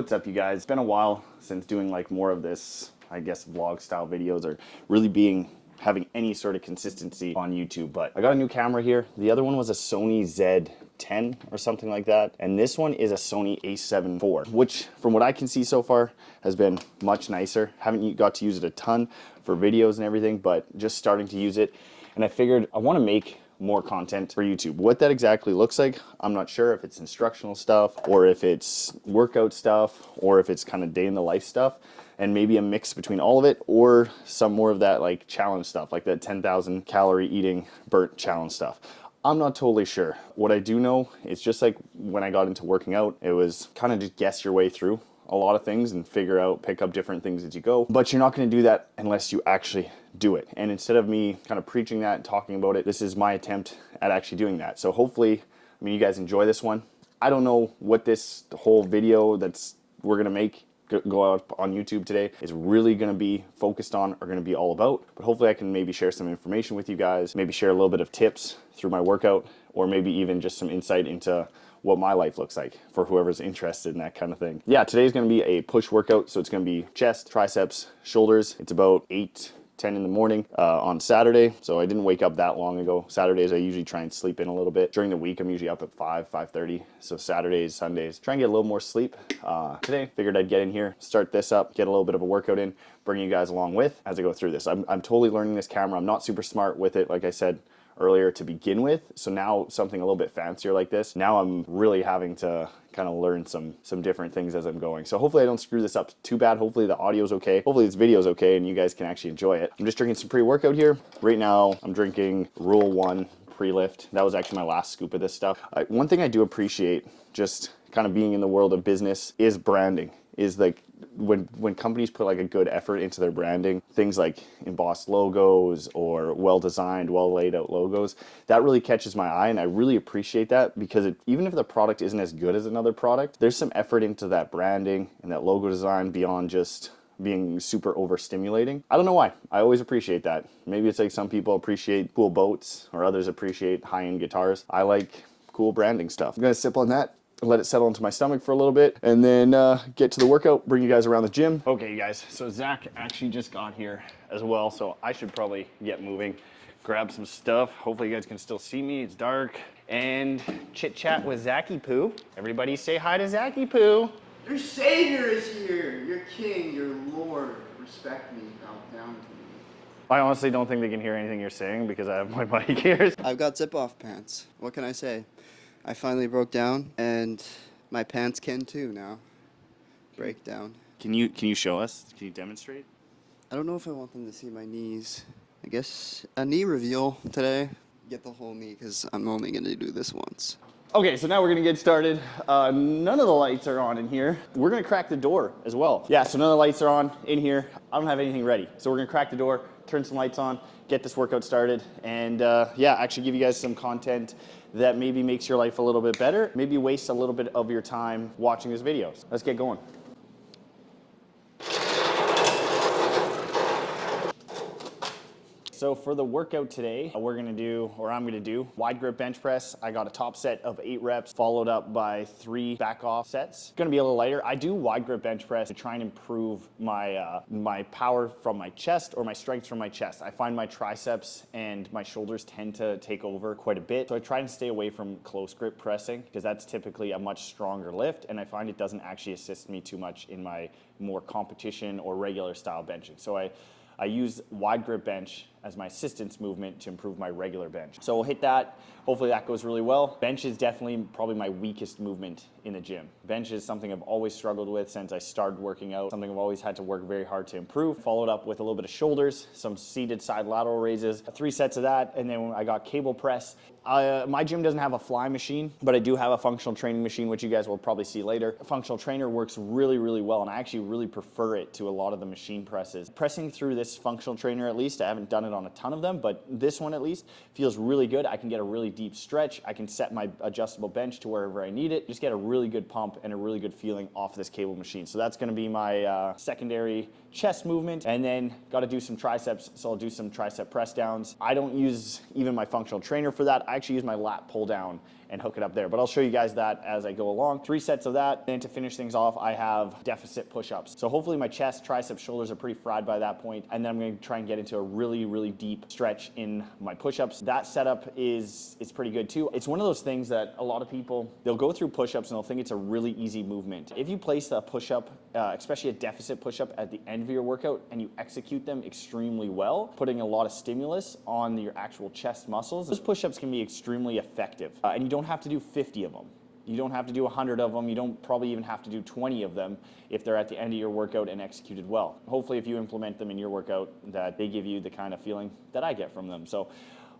What's up, you guys? It's been a while since doing like more of this, I guess, vlog style videos or really having any sort of consistency on YouTube. But I got a new camera here. The other one was a Sony Z10 or something like that. And this one is a Sony a7 IV, which from what I can see so far has been much nicer. Haven't got to use it a ton for videos and everything, but just starting to use it. And I figured I want to make more content for YouTube. What that exactly looks like, I'm not sure. If it's instructional stuff or if it's workout stuff or if it's kind of day in the life stuff, and maybe a mix between all of it, or some more of that like challenge stuff, like that 10,000 calorie eating burnt challenge stuff. I'm not totally sure. What I do know is just like when I got into working out, it was kind of just guess your way through a lot of things and pick up different things as you go. But you're not going to do that unless you actually do it. And instead of me kind of preaching that and talking about it, this is my attempt at actually doing that. So hopefully, you guys enjoy this one. I don't know what this whole video we're going to make go out on YouTube today is really going to be focused on or going to be all about. But hopefully I can maybe share some information with you guys, maybe share a little bit of tips through my workout, or maybe even just some insight into what my life looks like for whoever's interested in that kind of thing. Yeah, today's gonna be a push workout. So it's gonna be chest, triceps, shoulders. It's about 8-10 in the morning on Saturday. So I didn't wake up that long ago. Saturdays, I usually try and sleep in a little bit. During the week, I'm usually up at 5:30. So Saturdays, Sundays, try and get a little more sleep. Today, figured I'd get in here, start this up, get a little bit of a workout in, bring you guys along with as I go through this. I'm totally learning this camera. I'm not super smart with it, like I said earlier, to begin with. So now something a little bit fancier like this, now I'm really having to kind of learn some different things as I'm going. So hopefully I don't screw this up too bad. Hopefully the audio's okay. Hopefully this video's okay and you guys can actually enjoy it. I'm just drinking some pre-workout here. Right now I'm drinking Rule 1 pre-lift. That was actually my last scoop of this stuff. One thing I do appreciate, just kind of being in the world of business, is branding. Is like when companies put like a good effort into their branding, things like embossed logos or well-designed, well-laid out logos, that really catches my eye, and I really appreciate that, because even if the product isn't as good as another product, there's some effort into that branding and that logo design beyond just being super overstimulating. I don't know why. I always appreciate that. Maybe it's like some people appreciate cool boats or others appreciate high-end guitars. I like cool branding stuff. I'm gonna sip on that, let it settle into my stomach for a little bit, and then get to the workout, bring you guys around the gym. Okay, you guys, so Zach actually just got here as well, so I should probably get moving, grab some stuff. Hopefully you guys can still see me, it's dark, and chit chat with Zachy Poo. Everybody say hi to Zachy Poo. Your savior is here, your king, your lord. Respect me, bow down to me. I honestly don't think they can hear anything you're saying because I have my mic here. I've got zip-off pants. What can I say? I finally broke down, and my pants can too now. Break down. Can you show us? Can you demonstrate? I don't know if I want them to see my knees. I guess a knee reveal today. Get the whole knee, because I'm only going to do this once. Okay, so now we're gonna get started. None of the lights are on in here. We're gonna crack the door as well. Yeah, so none of the lights are on in here. I don't have anything ready. So we're gonna crack the door, turn some lights on, get this workout started, and yeah, actually give you guys some content that maybe makes your life a little bit better, maybe waste a little bit of your time watching these videos. Let's get going. So for the workout today, I'm gonna do wide grip bench press. I got a top set of 8 reps, followed up by 3 back off sets. Gonna be a little lighter. I do wide grip bench press to try and improve my my power from my chest, or my strength from my chest. I find my triceps and my shoulders tend to take over quite a bit. So I try and stay away from close grip pressing, because that's typically a much stronger lift, and I find it doesn't actually assist me too much in my more competition or regular style benching. So I use wide grip bench as my assistance movement to improve my regular bench. So we'll hit that. Hopefully that goes really well. Bench is definitely probably my weakest movement in the gym. Bench is something I've always struggled with since I started working out, something I've always had to work very hard to improve. Followed up with a little bit of shoulders, some seated side lateral raises, 3 sets of that, and then I got cable press. My gym doesn't have a fly machine, but I do have a functional training machine, which you guys will probably see later. A functional trainer works really, really well, and I actually really prefer it to a lot of the machine presses. Pressing through this functional trainer, at least, I haven't done it it on a ton of them, but this one at least feels really good. I can get a really deep stretch. I can set my adjustable bench to wherever I need it. Just get a really good pump and a really good feeling off this cable machine. So that's gonna be my secondary chest movement. And then gotta do some triceps, so I'll do some tricep press downs. I don't use even my functional trainer for that. I actually use my lat pull down and hook it up there. But I'll show you guys that as I go along. 3 sets of that. And to finish things off, I have deficit push-ups. So hopefully my chest, triceps, shoulders are pretty fried by that point. And then I'm gonna try and get into a really, really deep stretch in my push-ups. That setup is pretty good too. It's one of those things that a lot of people, they'll go through push-ups and they'll think it's a really easy movement. If you place a push-up, especially a deficit push-up at the end of your workout and you execute them extremely well, putting a lot of stimulus on your actual chest muscles, those push-ups can be extremely effective. And you don't have to do 50 of them. You don't have to do 100 of them. You don't probably even have to do 20 of them if they're at the end of your workout and executed well. Hopefully if you implement them in your workout, that they give you the kind of feeling that I get from them. So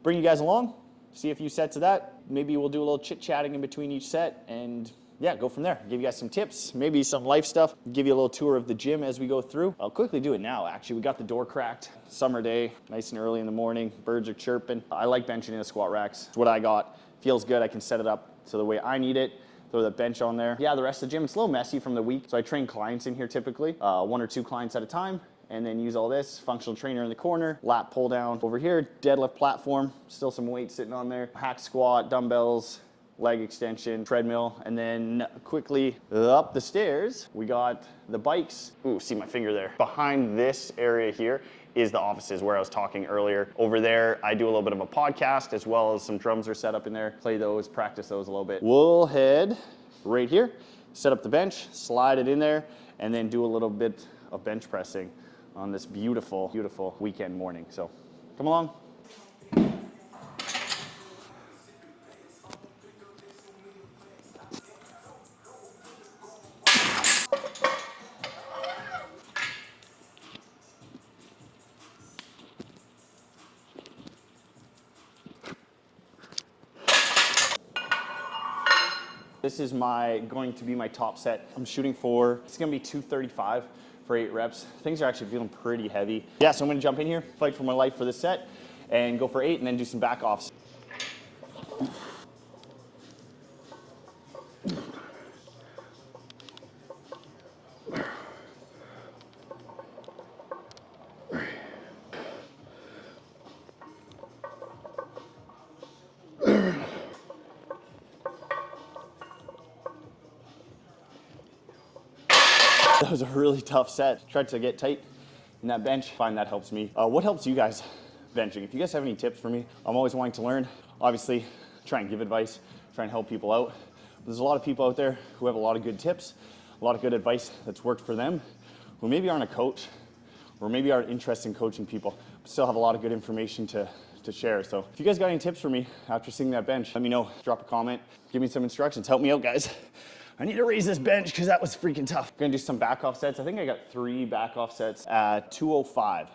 bring you guys along, see a few sets of that. Maybe we'll do a little chit-chatting in between each set and yeah, go from there. Give you guys some tips, maybe some life stuff, give you a little tour of the gym as we go through. I'll quickly do it now, actually. We got the door cracked, summer day, nice and early in the morning, birds are chirping. I like benching in the squat racks. It's what I got. Feels good, I can set it up so the way I need it. Throw that bench on there. Yeah, the rest of the gym, it's a little messy from the week. So I train clients in here typically, 1 or 2 clients at a time, and then use all this. Functional trainer in the corner, lat pull down over here, deadlift platform, still some weight sitting on there, hack squat, dumbbells, leg extension, treadmill, and then quickly up the stairs, we got the bikes. Ooh, see my finger there. Behind this area here is the offices where I was talking earlier. Over there, I do a little bit of a podcast as well as some drums are set up in there. Play those, practice those a little bit. We'll head right here, set up the bench, slide it in there, and then do a little bit of bench pressing on this beautiful, beautiful weekend morning. So come along. This is going to be my top set. I'm shooting for, it's gonna be 235 for 8 reps. Things are actually feeling pretty heavy. Yeah, so I'm gonna jump in here, fight for my life for this set, and go for 8 and then do some back offs. That was a really tough set. Tried to get tight in that bench. Find that helps me. What helps you guys benching? If you guys have any tips for me, I'm always wanting to learn. Obviously, try and give advice, try and help people out. But there's a lot of people out there who have a lot of good tips, a lot of good advice that's worked for them, who maybe aren't a coach, or maybe aren't interested in coaching people, but still have a lot of good information to share. So if you guys got any tips for me after seeing that bench, let me know. Drop a comment, give me some instructions, help me out, guys. I need to raise this bench because that was freaking tough. I'm gonna do some back off sets. I think I got 3 back off sets at 205.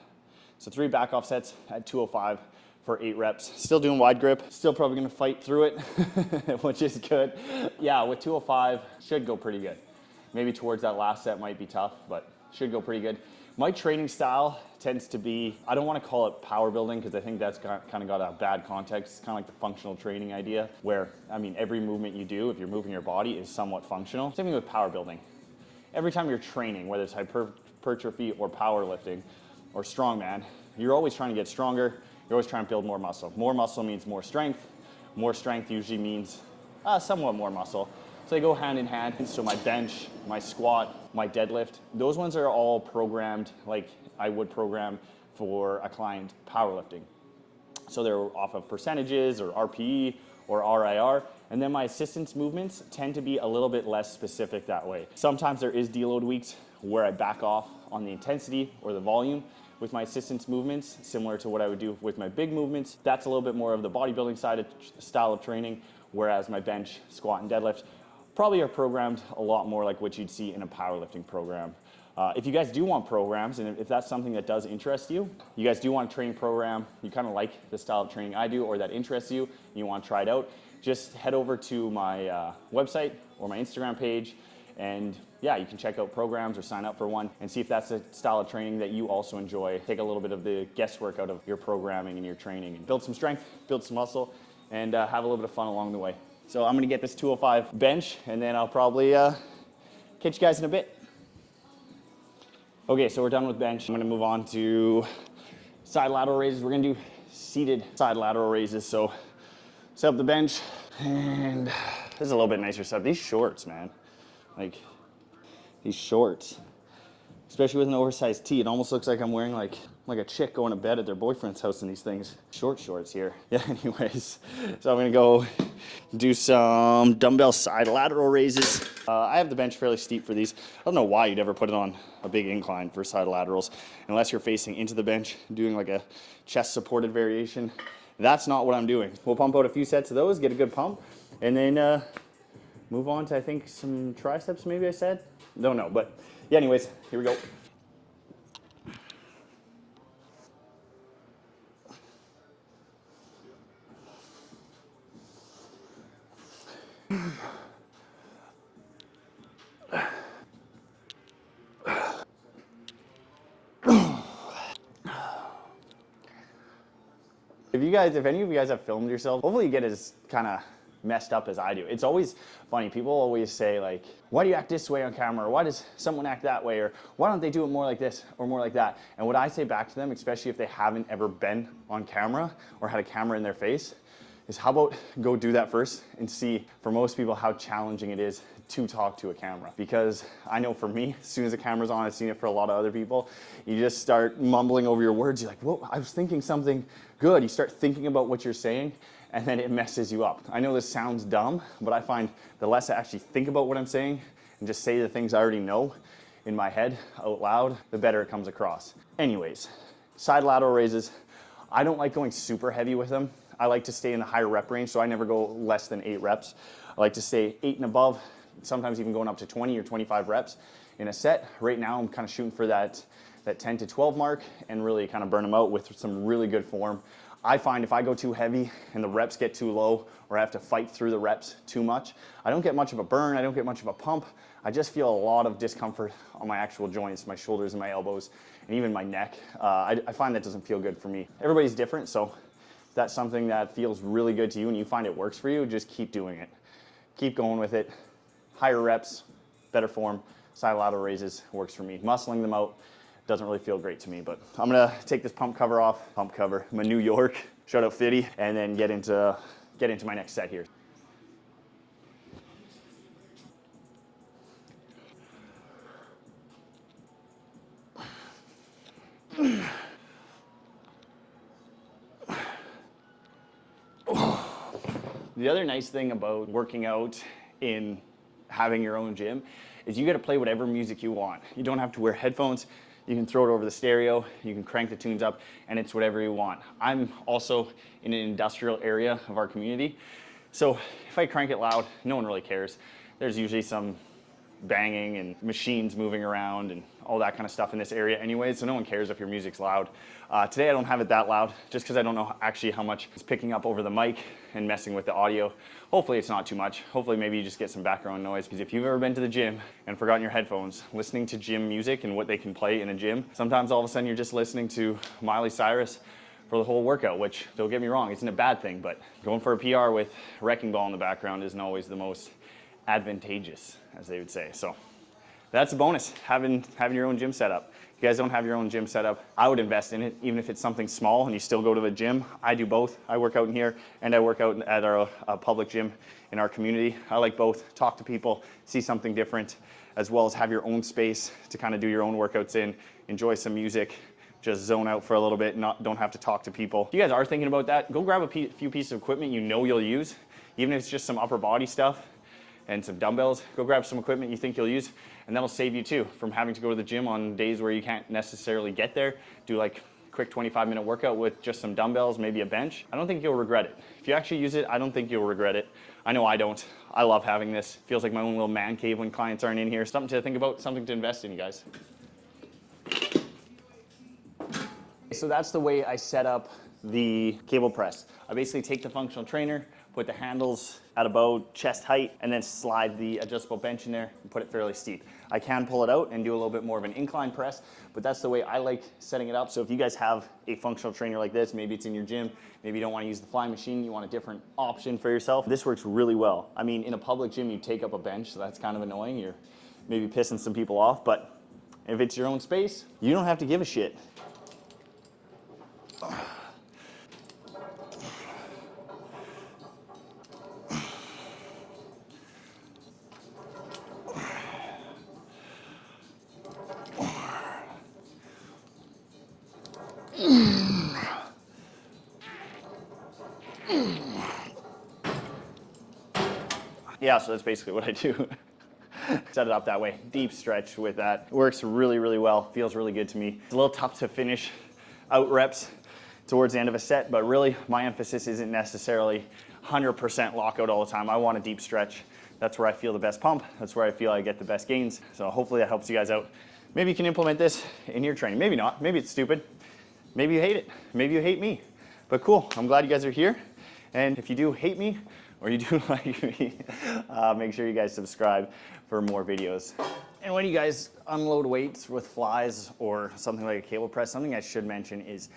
So 3 back off sets at 205 for 8 reps. Still doing wide grip. Still probably gonna fight through it, which is good. Yeah, with 205, should go pretty good. Maybe towards that last set might be tough, but should go pretty good. My training style tends to be, I don't want to call it power building because I think that's kind of got a bad context. It's kind of like the functional training idea where, I mean, every movement you do, if you're moving your body, is somewhat functional. Same thing with power building. Every time you're training, whether it's hypertrophy or powerlifting or strongman, you're always trying to get stronger. You're always trying to build more muscle. More muscle means more strength. More strength usually means somewhat more muscle. So they go hand in hand. So my bench, my squat, my deadlift, those ones are all programmed like I would program for a client powerlifting. So they're off of percentages or RPE or RIR. And then my assistance movements tend to be a little bit less specific that way. Sometimes there is deload weeks where I back off on the intensity or the volume with my assistance movements, similar to what I would do with my big movements. That's a little bit more of the bodybuilding side of style of training, whereas my bench, squat, and deadlift probably are programmed a lot more like what you'd see in a powerlifting program. If you guys do want programs, and if that's something that does interest you, you guys do want a training program, you kind of like the style of training I do, or that interests you, and you want to try it out, just head over to my website or my Instagram page And yeah, you can check out programs or sign up for one and see if that's a style of training that you also enjoy. Take a little bit of the guesswork out of your programming and your training and build some strength, build some muscle, and have a little bit of fun along the way. So I'm gonna get this 205 bench, and then I'll probably catch you guys in a bit. Okay, so we're done with bench. I'm gonna move on to side lateral raises. We're gonna do seated side lateral raises. So set up the bench, and this is a little bit nicer setup. These shorts, man, like these shorts, especially with an oversized tee, it almost looks like I'm wearing like a chick going to bed at their boyfriend's house in these things. Short shorts here. Yeah, anyways, so I'm gonna go do some dumbbell side lateral raises. I have the bench fairly steep for these. I don't know why you'd ever put it on a big incline for side laterals, unless you're facing into the bench, doing like a chest supported variation. That's not what I'm doing. We'll pump out a few sets of those, get a good pump, and then move on to, I think, some triceps, maybe I said? Don't know, but yeah, anyways, here we go. If any of you guys have filmed yourself, hopefully you get as kind of messed up as I do. It's always funny. People always say like, why do you act this way on camera? Or why does someone act that way? Or why don't they do it more like this or more like that? And what I say back to them, especially if they haven't ever been on camera or had a camera in their face, is how about go do that first and see, for most people, how challenging it is to talk to a camera. Because I know for me, as soon as the camera's on, I've seen it for a lot of other people, you just start mumbling over your words. You're like, whoa, I was thinking something good. You start thinking about what you're saying, and then it messes you up. I know this sounds dumb, but I find the less I actually think about what I'm saying and just say the things I already know in my head out loud, the better it comes across. Anyways, side lateral raises. I don't like going super heavy with them. I like to stay in the higher rep range, so I never go less than 8 reps. I like to stay 8 and above, sometimes even going up to 20 or 25 reps in a set. Right now, I'm kind of shooting for that 10 to 12 mark and really kind of burn them out with some really good form. I find if I go too heavy and the reps get too low, or I have to fight through the reps too much, I don't get much of a burn, I don't get much of a pump. I just feel a lot of discomfort on my actual joints, my shoulders and my elbows, and even my neck. I find that doesn't feel good for me. Everybody's different, so if that's something that feels really good to you and you find it works for you, just keep doing it. Keep going with it. Higher reps, better form, side lateral raises works for me. Muscling them out doesn't really feel great to me, but I'm gonna take this pump cover off. Pump cover, I'm a New York, shout out Fitty, and then get into my next set here. The other nice thing about working out in having your own gym is you get to play whatever music you want. You don't have to wear headphones. You can throw it over the stereo, you can crank the tunes up, and it's whatever you want. I'm also in an industrial area of our community, so if I crank it loud, no one really cares. There's usually some banging and machines moving around and all that kind of stuff in this area anyway, so no one cares if your music's loud. Today I don't have it that loud just because I don't know actually how much it's picking up over the mic and messing with the audio. Hopefully it's not too much. Hopefully maybe you just get some background noise, because if you've ever been to the gym and forgotten your headphones, listening to gym music and what they can play in a gym, sometimes all of a sudden you're just listening to Miley Cyrus for the whole workout, which, don't get me wrong, isn't a bad thing, but going for a PR with Wrecking Ball in the background isn't always the most advantageous, as they would say. So that's a bonus, having your own gym setup. If you guys don't have your own gym setup, I would invest in it, even if it's something small and you still go to the gym. I do both. I work out in here and I work out at our public gym in our community. I like both. Talk to people, see something different, as well as have your own space to kind of do your own workouts in, enjoy some music, just zone out for a little bit, don't have to talk to people. If you guys are thinking about that, go grab a few pieces of equipment you know you'll use, even if it's just some upper body stuff and some dumbbells. Go grab some equipment you think you'll use, and that'll save you too from having to go to the gym on days where you can't necessarily get there. Do like a quick 25-minute workout with just some dumbbells, maybe a bench. I don't think you'll regret it. If you actually use it, I don't think you'll regret it. I know I don't. I love having this. Feels like my own little man cave when clients aren't in here. Something to think about, something to invest in, you guys. So that's the way I set up the cable press. I basically take the functional trainer, put the handles at about chest height, and then slide the adjustable bench in there and put it fairly steep. I can pull it out and do a little bit more of an incline press, but that's the way I like setting it up. So if you guys have a functional trainer like this, maybe it's in your gym, maybe you don't want to use the fly machine, you want a different option for yourself, this works really well. I mean, in a public gym, you take up a bench, so that's kind of annoying. You're maybe pissing some people off, but if it's your own space, you don't have to give a shit. Yeah, so that's basically what I do. Set it up that way. Deep stretch with that. It works really, really well. Feels really good to me. It's a little tough to finish out reps towards the end of a set, but really my emphasis isn't necessarily 100% lockout all the time. I want a deep stretch. That's where I feel the best pump. That's where I feel I get the best gains. So hopefully that helps you guys out. Maybe you can implement this in your training. Maybe not. Maybe it's stupid. Maybe you hate it. Maybe you hate me. But cool. I'm glad you guys are here. And if you do hate me, or you do like me, make sure you guys subscribe for more videos. And when you guys unload weights with flies or something like a cable press, something I should mention is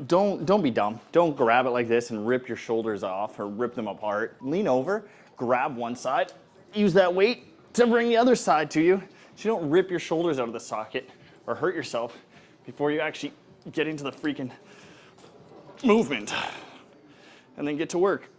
don't be dumb. Don't grab it like this and rip your shoulders off or rip them apart. Lean over, grab one side, use that weight to bring the other side to you, so you don't rip your shoulders out of the socket or hurt yourself before you actually get into the freaking movement and then get to work.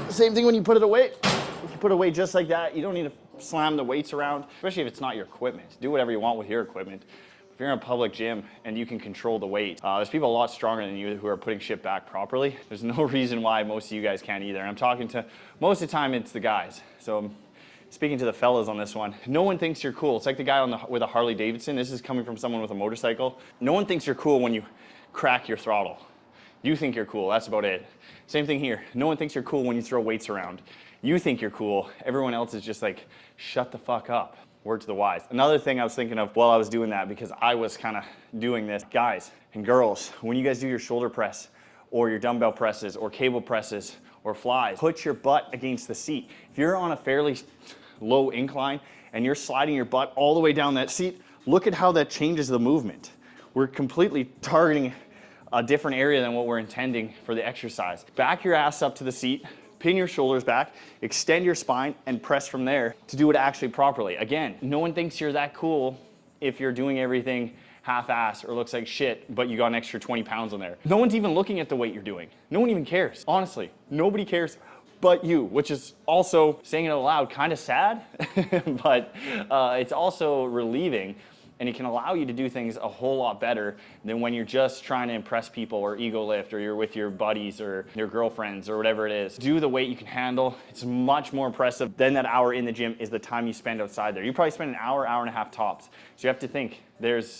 Same thing when you put it away. If you put it away just like that, you don't need to slam the weights around, especially if it's not your equipment. Do whatever you want with your equipment. If you're in a public gym and you can control the weight, there's people a lot stronger than you who are putting shit back properly. There's no reason why most of you guys can't either. And I'm talking to, most of the time it's the guys. So I'm speaking to the fellas on this one. No one thinks you're cool. It's like the guy with a Harley Davidson. This is coming from someone with a motorcycle. No one thinks you're cool when you crack your throttle. You think you're cool, that's about it. Same thing here. No one thinks you're cool when you throw weights around. You think you're cool. Everyone else is just like, shut the fuck up. Word to the wise. Another thing I was thinking of while I was doing that, because I was kind of doing this, guys and girls, when you guys do your shoulder press or your dumbbell presses or cable presses or flies, put your butt against the seat. If you're on a fairly low incline and you're sliding your butt all the way down that seat, look at how that changes the movement. We're completely targeting a different area than what we're intending for the exercise. Back your ass up to the seat, pin your shoulders back, extend your spine, and press from there to do it actually properly. Again, no one thinks you're that cool if you're doing everything half-ass or looks like shit, but you got an extra 20 pounds on there. No one's even looking at the weight you're doing. No one even cares. Honestly, nobody cares but you, which is also, saying it out loud, kind of sad, but it's also relieving. And it can allow you to do things a whole lot better than when you're just trying to impress people or ego lift or you're with your buddies or your girlfriends or whatever it is. Do the weight you can handle. It's much more impressive than that hour in the gym is the time you spend outside there. You probably spend an hour, hour and a half tops. So you have to think,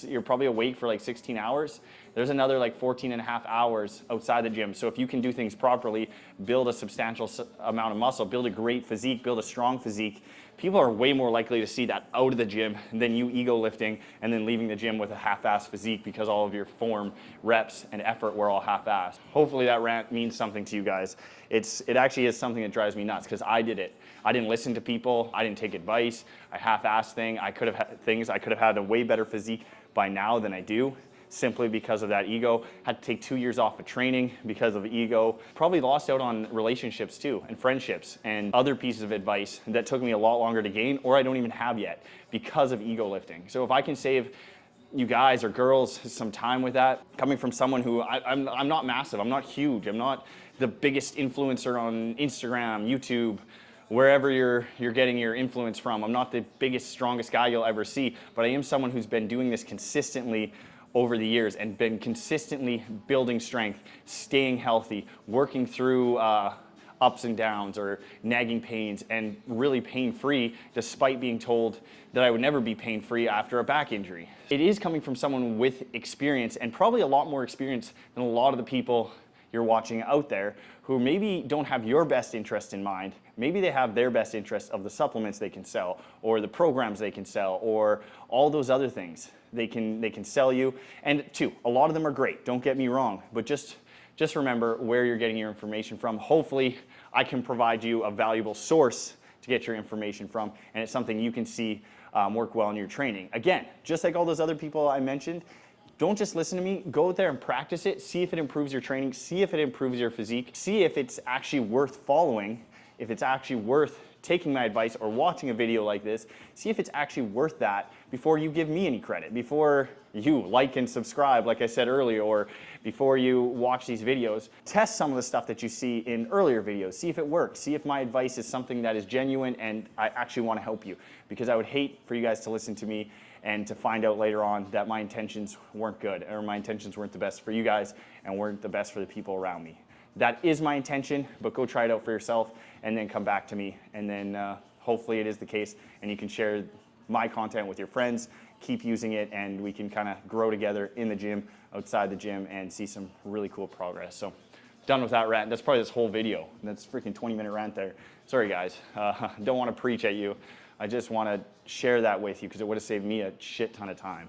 you're probably awake for like 16 hours. There's another like 14 and a half hours outside the gym. So if you can do things properly, build a substantial amount of muscle, build a great physique, build a strong physique, people are way more likely to see that out of the gym than you ego lifting and then leaving the gym with a half-assed physique because all of your form, reps, and effort were all half-assed. Hopefully that rant means something to you guys. It actually is something that drives me nuts because I did it. I didn't listen to people. I didn't take advice. I half-assed things. I could have had a way better physique by now than I do, simply because of that ego. Had to take 2 years off of training because of ego. Probably lost out on relationships too, and friendships, and other pieces of advice that took me a lot longer to gain, or I don't even have yet, because of ego lifting. So if I can save you guys or girls some time with that, coming from someone who, I'm not massive, I'm not huge, I'm not the biggest influencer on Instagram, YouTube, wherever you're getting your influence from. I'm not the biggest, strongest guy you'll ever see, but I am someone who's been doing this consistently over the years and been consistently building strength, staying healthy, working through ups and downs or nagging pains, and really pain-free despite being told that I would never be pain-free after a back injury. It is coming from someone with experience, and probably a lot more experience than a lot of the people you're watching out there who maybe don't have your best interest in mind. Maybe they have their best interest of the supplements they can sell, or the programs they can sell, or all those other things they can sell you. And two, a lot of them are great, don't get me wrong, but just remember where you're getting your information from. Hopefully I can provide you a valuable source to get your information from, and it's something you can see work well in your training. Again, just like all those other people I mentioned, don't just listen to me, go out there and practice it, see if it improves your training, see if it improves your physique, see if it's actually worth following, if it's actually worth taking my advice or watching a video like this, see if it's actually worth that before you give me any credit, before you like and subscribe, like I said earlier, or before you watch these videos. Test some of the stuff that you see in earlier videos, see if it works, see if my advice is something that is genuine and I actually want to help you, because I would hate for you guys to listen to me and to find out later on that my intentions weren't good, or my intentions weren't the best for you guys and weren't the best for the people around me. That is my intention, but go try it out for yourself and then come back to me, and then hopefully it is the case and you can share my content with your friends, keep using it, and we can kind of grow together in the gym, outside the gym, and see some really cool progress. So done with that rant. That's probably this whole video. That's a freaking 20-minute rant there. Sorry guys, don't want to preach at you. I just want to share that with you because it would have saved me a shit ton of time.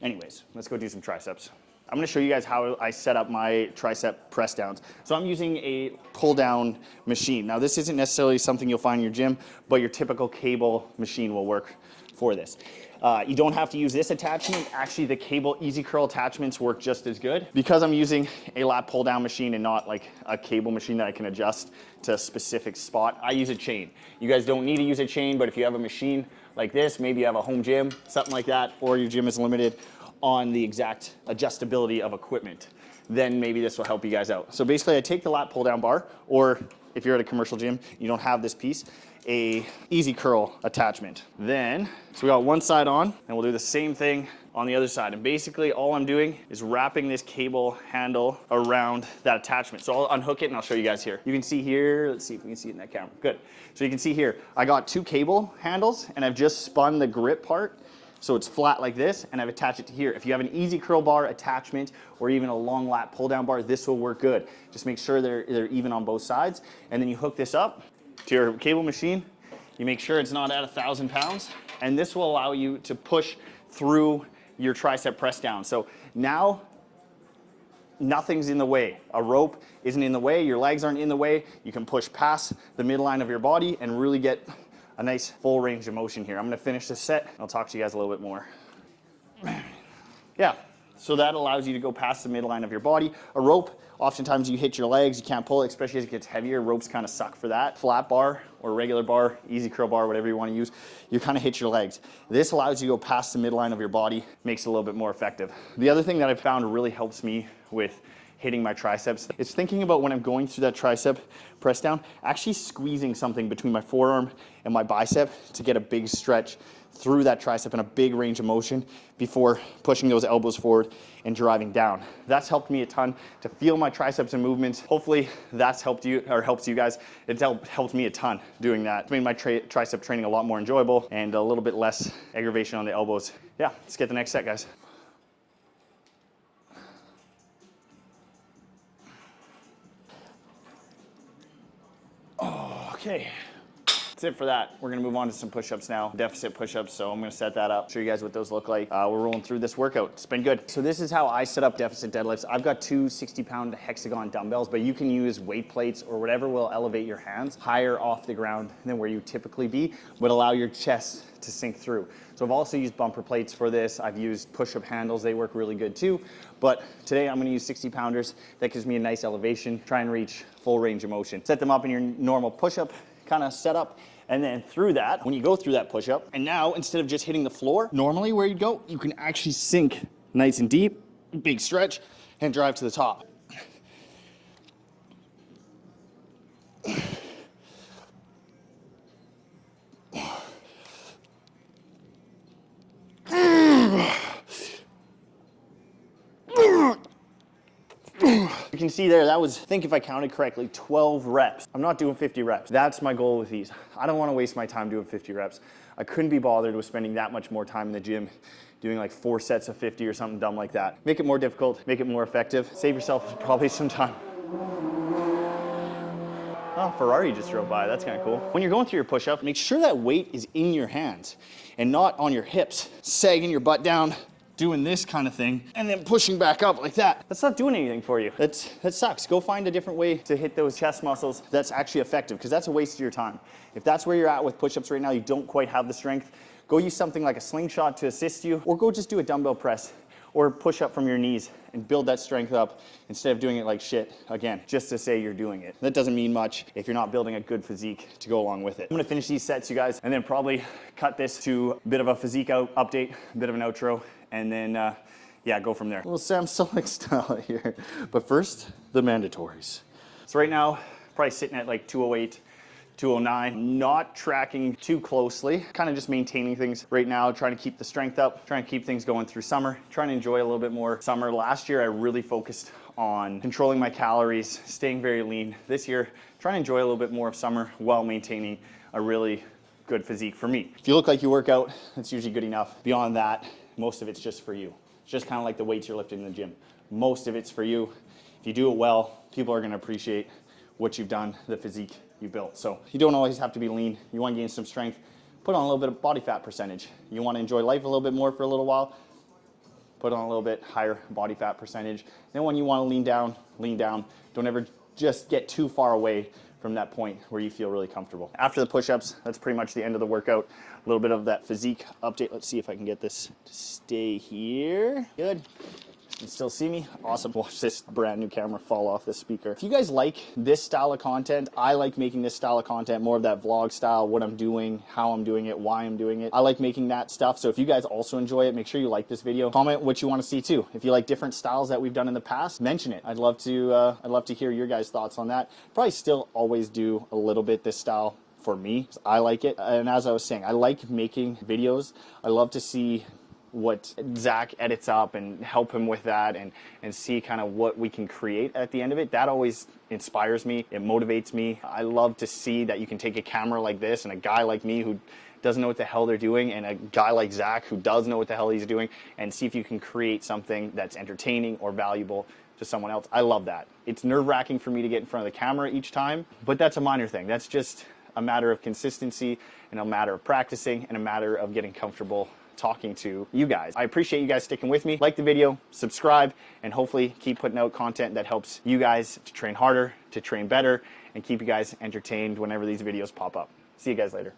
Anyways, let's go do some triceps. I'm going to show you guys how I set up my tricep press downs. So I'm using a pull down machine. Now this isn't necessarily something you'll find in your gym, but your typical cable machine will work for this. You don't have to use this attachment. Actually, the cable easy curl attachments work just as good. Because I'm using a lat pull down machine and not like a cable machine that I can adjust to a specific spot, I use a chain. You guys don't need to use a chain, but if you have a machine like this, maybe you have a home gym, something like that, or your gym is limited on the exact adjustability of equipment, then maybe this will help you guys out. So basically I take the lat pull down bar, or if you're at a commercial gym, you don't have this piece, a easy curl attachment. Then, so we got one side on, and we'll do the same thing on the other side. And basically all I'm doing is wrapping this cable handle around that attachment. So I'll unhook it and I'll show you guys here. You can see here, let's see if we can see it in that camera. Good. So you can see here, I got two cable handles and I've just spun the grip part so it's flat like this, and I've attached it to here. If you have an easy curl bar attachment or even a long lat pull down bar, this will work good. Just make sure they're even on both sides, and then you hook this up to your cable machine. You make sure it's not at 1,000 pounds, and this will allow you to push through your tricep press down. So now nothing's in the way. A rope isn't in the way, your legs aren't in the way. You can push past the midline of your body and really get a nice full range of motion here. I'm gonna finish this set. I'll talk to you guys a little bit more. Yeah, so that allows you to go past the midline of your body. A rope, oftentimes you hit your legs, you can't pull it, especially as it gets heavier. Ropes kind of suck for that. Flat bar or regular bar, easy curl bar, whatever you want to use, you kind of hit your legs. This allows you to go past the midline of your body, makes it a little bit more effective. The other thing that I found really helps me with hitting my triceps, it's thinking about when I'm going through that tricep press down, actually squeezing something between my forearm and my bicep to get a big stretch through that tricep and a big range of motion before pushing those elbows forward and driving down. That's helped me a ton to feel my triceps and movements. Hopefully that's helped you or helps you guys. It's helped me a ton doing that. It's made my tricep training a lot more enjoyable and a little bit less aggravation on the elbows. Yeah, let's get the next set, guys. Okay, that's it for that. We're gonna move on to some push-ups now, deficit push-ups, so I'm gonna set that up, show you guys what those look like. We're rolling through this workout. It's been good. So this is how I set up deficit deadlifts. I've got two 60-pound hexagon dumbbells, but you can use weight plates or whatever will elevate your hands higher off the ground than where you typically be, but allow your chest to sink through. So I've also used bumper plates for this. I've used push-up handles. They work really good too. But today I'm gonna use 60 pounders. That gives me a nice elevation. Try and reach full range of motion. Set them up in your normal push-up kind of setup. And then through that, when you go through that push-up, and now instead of just hitting the floor, normally where you'd go, you can actually sink nice and deep, big stretch, and drive to the top. You can see there, that was, I think if I counted correctly, 12 reps. I'm not doing 50 reps. That's my goal with these. I don't want to waste my time doing 50 reps. I couldn't be bothered with spending that much more time in the gym doing like 4 sets of 50 or something dumb like that. Make it more difficult, make it more effective, save yourself probably some time. Oh, Ferrari just drove by, that's kind of cool. When you're going through your push-up, make sure that weight is in your hands and not on your hips, sagging your butt down, doing this kind of thing, and then pushing back up like that. That's not doing anything for you. That sucks. Go find a different way to hit those chest muscles that's actually effective, because that's a waste of your time. If that's where you're at with push-ups right now, you don't quite have the strength, go use something like a slingshot to assist you, or go just do a dumbbell press or push up from your knees and build that strength up instead of doing it like shit, again, just to say you're doing it. That doesn't mean much if you're not building a good physique to go along with it. I'm gonna finish these sets, you guys, and then probably cut this to a bit of a physique update, a bit of an outro, and then yeah, go from there. A little Samsung style here. But first, the mandatories. So right now, probably sitting at like 208, 209, not tracking too closely, kind of just maintaining things right now, trying to keep the strength up, trying to keep things going through summer, trying to enjoy a little bit more summer. Last year, I really focused on controlling my calories, staying very lean. This year, trying to enjoy a little bit more of summer while maintaining a really good physique for me. If you look like you work out, that's usually good enough. Beyond that, most of it's just for you. It's just kind of like the weights you're lifting in the gym. Most of it's for you. If you do it well, people are gonna appreciate what you've done, the physique you built. So you don't always have to be lean. You want to gain some strength, put on a little bit of body fat percentage. You want to enjoy life a little bit more for a little while, put on a little bit higher body fat percentage. Then when you want to lean down, lean down. Don't ever just get too far away from that point where you feel really comfortable. After the push-ups, that's pretty much the end of the workout. A little bit of that physique update. Let's see if I can get this to stay here. Good. You still see me? Awesome. Watch this brand new camera fall off the speaker. If you guys like this style of content, I like making this style of content, more of that vlog style, what I'm doing, how I'm doing it, why I'm doing it. I like making that stuff. So if you guys also enjoy it, make sure you like this video. Comment what you want to see too. If you like different styles that we've done in the past, mention it. I'd love to hear your guys' thoughts on that. Probably still always do a little bit this style for me. I like it. And as I was saying, I like making videos. I love to see what Zach edits up and help him with that and see kind of what we can create at the end of it. That always inspires me. It motivates me. I love to see that you can take a camera like this and a guy like me who doesn't know what the hell they're doing and a guy like Zach who does know what the hell he's doing, and see if you can create something that's entertaining or valuable to someone else. I love that. It's nerve-wracking for me to get in front of the camera each time, but that's a minor thing. That's just a matter of consistency and a matter of practicing and a matter of getting comfortable talking to you guys. I appreciate you guys sticking with me. Like the video, subscribe, and hopefully keep putting out content that helps you guys to train harder, to train better, and keep you guys entertained whenever these videos pop up. See you guys later.